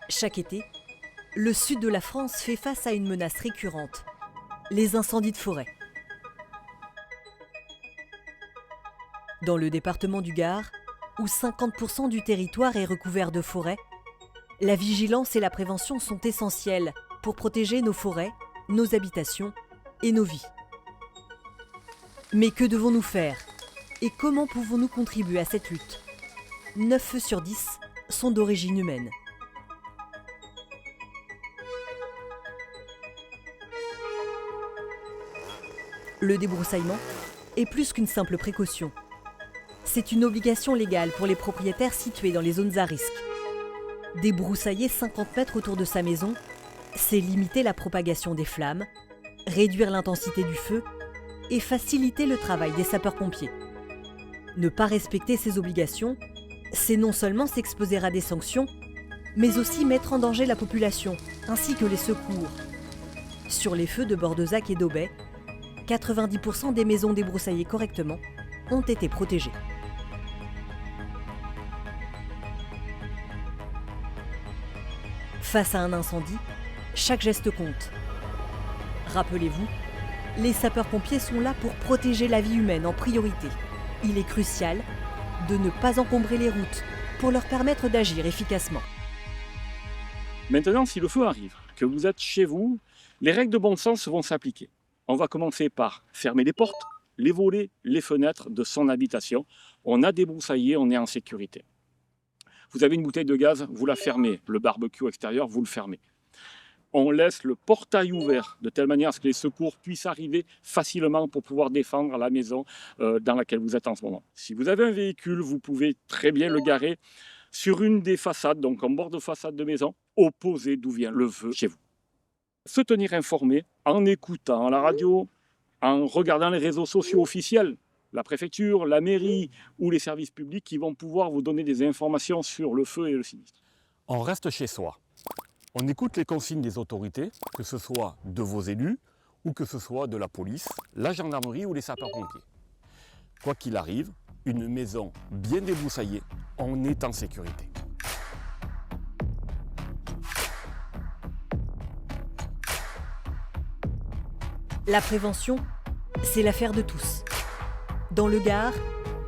Chaque été, le sud de la France fait face à une menace récurrente, les incendies de forêt. Dans le département du Gard, où 50% du territoire est recouvert de forêt, la vigilance et la prévention sont essentielles pour protéger nos forêts, nos habitations et nos vies. Mais que devons-nous faire et comment pouvons-nous contribuer à cette lutte ? 9 feux sur 10 sont d'origine humaine. Le débroussaillement est plus qu'une simple précaution. C'est une obligation légale pour les propriétaires situés dans les zones à risque. Débroussailler 50 mètres autour de sa maison, c'est limiter la propagation des flammes, réduire l'intensité du feu et faciliter le travail des sapeurs-pompiers. Ne pas respecter ces obligations, c'est non seulement s'exposer à des sanctions, mais aussi mettre en danger la population, ainsi que les secours. Sur les feux de Bordezac et d'Aubais, 90% des maisons débroussaillées correctement ont été protégées. Face à un incendie, chaque geste compte. Rappelez-vous, les sapeurs-pompiers sont là pour protéger la vie humaine en priorité. Il est crucial de ne pas encombrer les routes pour leur permettre d'agir efficacement. Maintenant, si le feu arrive, que vous êtes chez vous, les règles de bon sens vont s'appliquer. On va commencer par fermer les portes, les volets, les fenêtres de son habitation. On a débroussaillé, on est en sécurité. Vous avez une bouteille de gaz, vous la fermez. Le barbecue extérieur, vous le fermez. On laisse le portail ouvert de telle manière à ce que les secours puissent arriver facilement pour pouvoir défendre la maison dans laquelle vous êtes en ce moment. Si vous avez un véhicule, vous pouvez très bien le garer sur une des façades, donc en bord de façade de maison, opposé d'où vient le feu chez vous. Se tenir informé en écoutant la radio, en regardant les réseaux sociaux officiels, la préfecture, la mairie ou les services publics qui vont pouvoir vous donner des informations sur le feu et le sinistre. On reste chez soi. On écoute les consignes des autorités, que ce soit de vos élus ou que ce soit de la police, la gendarmerie ou les sapeurs-pompiers. Quoi qu'il arrive, une maison bien débroussaillée, on est en sécurité. La prévention, c'est l'affaire de tous. Dans le Gard,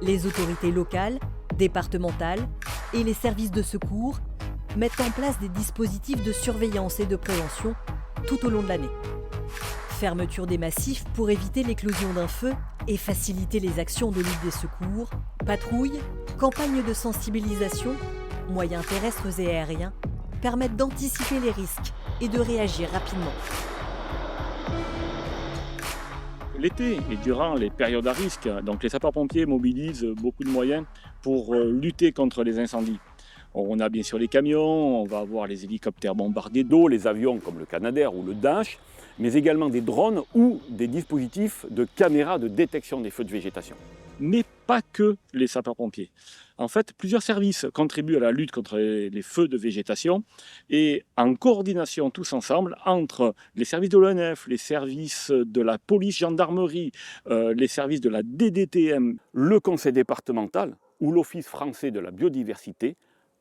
les autorités locales, départementales et les services de secours mettent en place des dispositifs de surveillance et de prévention tout au long de l'année. Fermeture des massifs pour éviter l'éclosion d'un feu et faciliter les actions de lutte des secours, patrouilles, campagnes de sensibilisation, moyens terrestres et aériens permettent d'anticiper les risques et de réagir rapidement. L'été et durant les périodes à risque, donc les sapeurs-pompiers mobilisent beaucoup de moyens pour lutter contre les incendies. On a bien sûr les camions, on va avoir les hélicoptères bombardés d'eau, les avions comme le Canadair ou le Dash, mais également des drones ou des dispositifs de caméras de détection des feux de végétation. Mais pas que les sapeurs-pompiers. En fait, plusieurs services contribuent à la lutte contre les feux de végétation et en coordination tous ensemble entre les services de l'ONF, les services de la police gendarmerie, les services de la DDTM, le conseil départemental ou l'Office français de la biodiversité,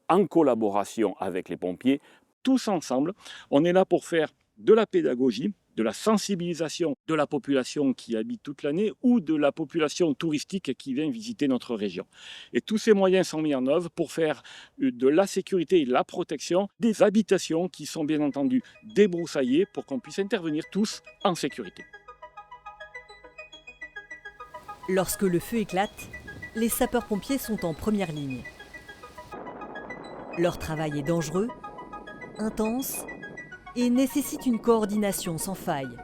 en collaboration avec les pompiers, tous ensemble, on est là pour faire de la pédagogie, de la sensibilisation de la population qui habite toute l'année ou de la population touristique qui vient visiter notre région. Et tous ces moyens sont mis en œuvre pour faire de la sécurité et la protection des habitations qui sont bien entendu débroussaillées pour qu'on puisse intervenir tous en sécurité. Lorsque le feu éclate, les sapeurs-pompiers sont en première ligne. Leur travail est dangereux, intense et nécessite une coordination sans faille.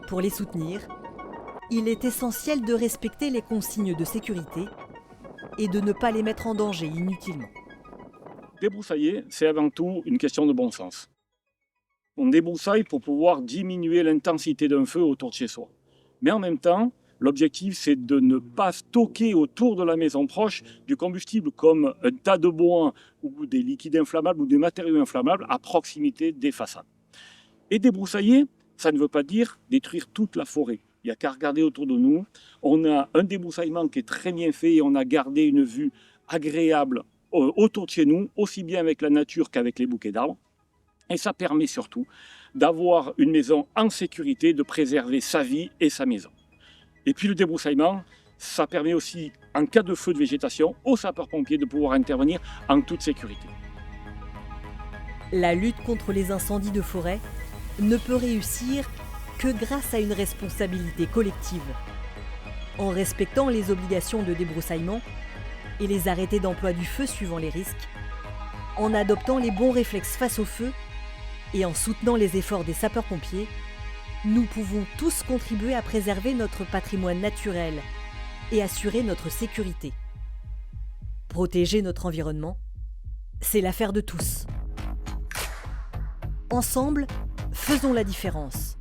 Pour les soutenir, il est essentiel de respecter les consignes de sécurité et de ne pas les mettre en danger inutilement. Débroussailler, c'est avant tout une question de bon sens. On débroussaille pour pouvoir diminuer l'intensité d'un feu autour de chez soi. Mais en même temps, l'objectif, c'est de ne pas stocker autour de la maison proche du combustible comme un tas de bois ou des liquides inflammables ou des matériaux inflammables à proximité des façades. Et débroussailler, ça ne veut pas dire détruire toute la forêt. Il n'y a qu'à regarder autour de nous. On a un débroussaillement qui est très bien fait et on a gardé une vue agréable autour de chez nous, aussi bien avec la nature qu'avec les bouquets d'arbres. Et ça permet surtout d'avoir une maison en sécurité, de préserver sa vie et sa maison. Et puis le débroussaillement, ça permet aussi, en cas de feu de végétation, aux sapeurs-pompiers de pouvoir intervenir en toute sécurité. La lutte contre les incendies de forêt ne peut réussir que grâce à une responsabilité collective. En respectant les obligations de débroussaillement et les arrêtés d'emploi du feu suivant les risques, en adoptant les bons réflexes face au feu et en soutenant les efforts des sapeurs-pompiers, nous pouvons tous contribuer à préserver notre patrimoine naturel et assurer notre sécurité. Protéger notre environnement, c'est l'affaire de tous. Ensemble, faisons la différence.